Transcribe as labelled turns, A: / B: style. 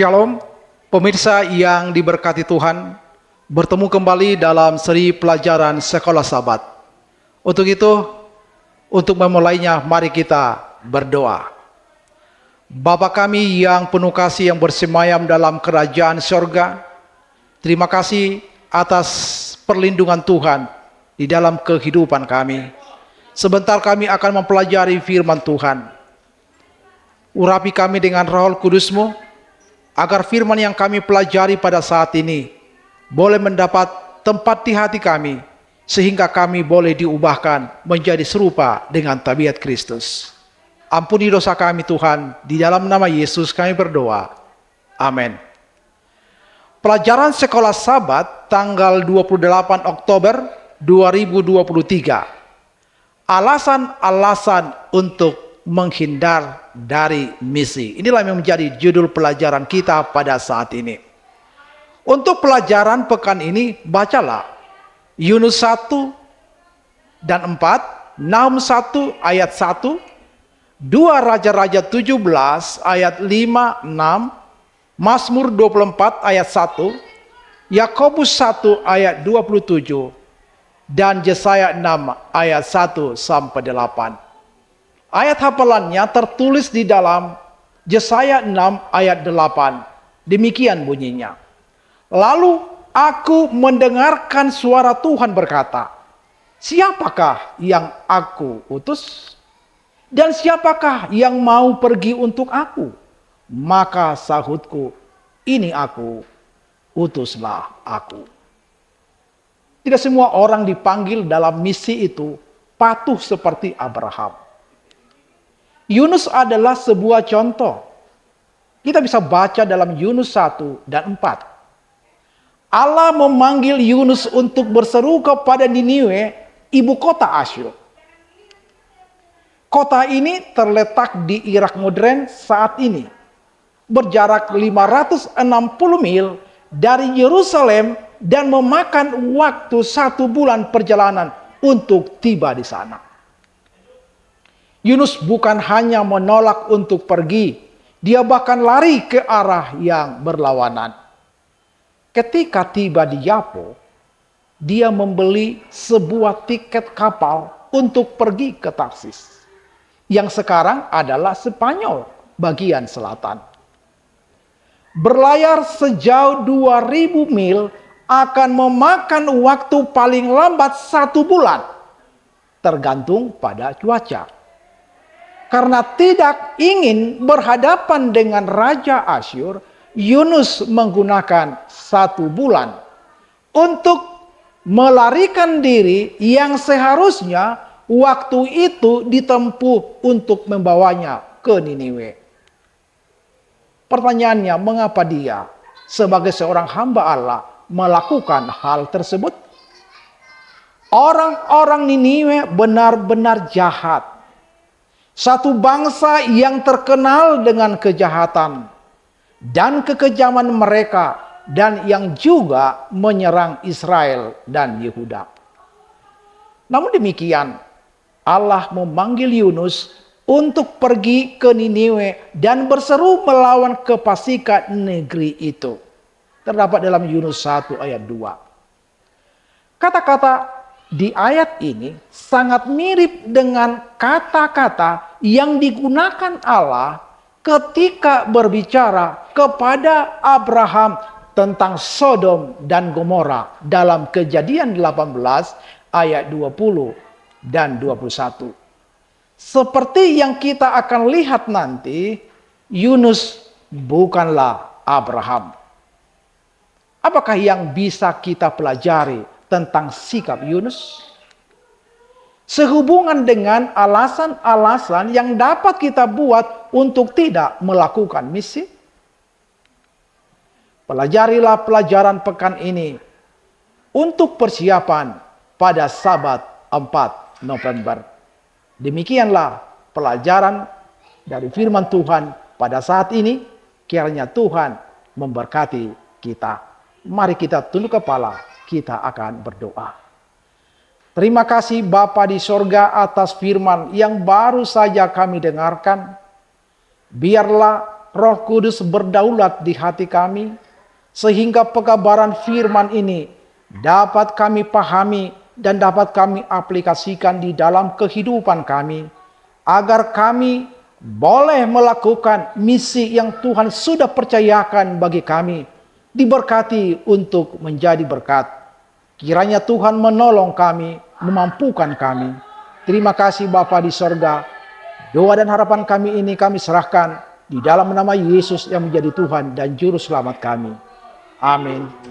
A: Shalom, pemirsa yang diberkati Tuhan, bertemu kembali dalam seri pelajaran Sekolah Sabat. Untuk itu, untuk memulainya, mari kita berdoa. Bapa kami yang penuh kasih yang bersemayam dalam kerajaan sorga, terima kasih atas perlindungan Tuhan di dalam kehidupan kami. Sebentar kami akan mempelajari firman Tuhan. Urapi kami dengan Roh Kudus-Mu, agar firman yang kami pelajari pada saat ini boleh mendapat tempat di hati kami, sehingga kami boleh diubahkan menjadi serupa dengan tabiat Kristus. Ampuni dosa kami Tuhan, di dalam nama Yesus kami berdoa. Amin. Pelajaran Sekolah Sabat tanggal 28 Oktober 2023. Alasan-alasan untuk menghindar dari misi. Inilah yang menjadi judul pelajaran kita pada saat ini. Untuk pelajaran pekan ini, bacalah Yunus 1 dan 4, Nahum 1 ayat 1, 2 Raja-Raja 17 ayat 5, 6, Mazmur 24 ayat 1, Yakobus 1 ayat 27, dan Yesaya 6 ayat 1 sampai 8. Ayat hafalannya tertulis di dalam Yesaya 6 ayat 8. Demikian bunyinya. Lalu aku mendengarkan suara Tuhan berkata, siapakah yang aku utus? Dan siapakah yang mau pergi untuk aku? Maka sahutku, ini aku, utuslah aku. Tidak semua orang dipanggil dalam misi itu patuh seperti Abraham. Yunus adalah sebuah contoh. Kita bisa baca dalam Yunus 1 dan 4. Allah memanggil Yunus untuk berseru kepada Niniwe, ibu kota Asyur. Kota ini terletak di Irak modern saat ini, berjarak 560 mil dari Yerusalem dan memakan waktu 1 bulan perjalanan untuk tiba di sana. Yunus bukan hanya menolak untuk pergi, dia bahkan lari ke arah yang berlawanan. Ketika tiba di Yapo, dia membeli sebuah tiket kapal untuk pergi ke Tarsis, yang sekarang adalah Spanyol bagian selatan. Berlayar sejauh 2000 mil akan memakan waktu paling lambat 1 bulan, tergantung pada cuaca. Karena tidak ingin berhadapan dengan Raja Asyur, Yunus menggunakan 1 bulan untuk melarikan diri yang seharusnya waktu itu ditempuh untuk membawanya ke Niniwe. Pertanyaannya, mengapa dia sebagai seorang hamba Allah melakukan hal tersebut? Orang-orang Niniwe benar-benar jahat. Satu bangsa yang terkenal dengan kejahatan dan kekejaman mereka, dan yang juga menyerang Israel dan Yehuda. Namun demikian, Allah memanggil Yunus untuk pergi ke Niniwe dan berseru melawan kefasikan negeri itu. Terdapat dalam Yunus 1 ayat 2. Kata-kata di ayat ini sangat mirip dengan kata-kata yang digunakan Allah ketika berbicara kepada Abraham tentang Sodom dan Gomora dalam Kejadian 18 ayat 20 dan 21. Seperti yang kita akan lihat nanti, Yunus bukanlah Abraham. Apakah yang bisa kita pelajari tentang sikap Yunus? Sehubungan dengan alasan-alasan yang dapat kita buat untuk tidak melakukan misi. Pelajarilah pelajaran pekan ini untuk persiapan pada Sabat 4 November. Demikianlah pelajaran dari firman Tuhan pada saat ini. Kiranya Tuhan memberkati kita. Mari kita tunduk kepala. Kita akan berdoa. Terima kasih Bapa di sorga atas firman yang baru saja kami dengarkan. Biarlah Roh Kudus berdaulat di hati kami, sehingga pekabaran firman ini dapat kami pahami dan dapat kami aplikasikan di dalam kehidupan kami, agar kami boleh melakukan misi yang Tuhan sudah percayakan bagi kami, diberkati untuk menjadi berkat. Kiranya Tuhan menolong kami, memampukan kami. Terima kasih Bapa di sorga. Doa dan harapan kami ini kami serahkan di dalam nama Yesus yang menjadi Tuhan dan Juru Selamat kami. Amin.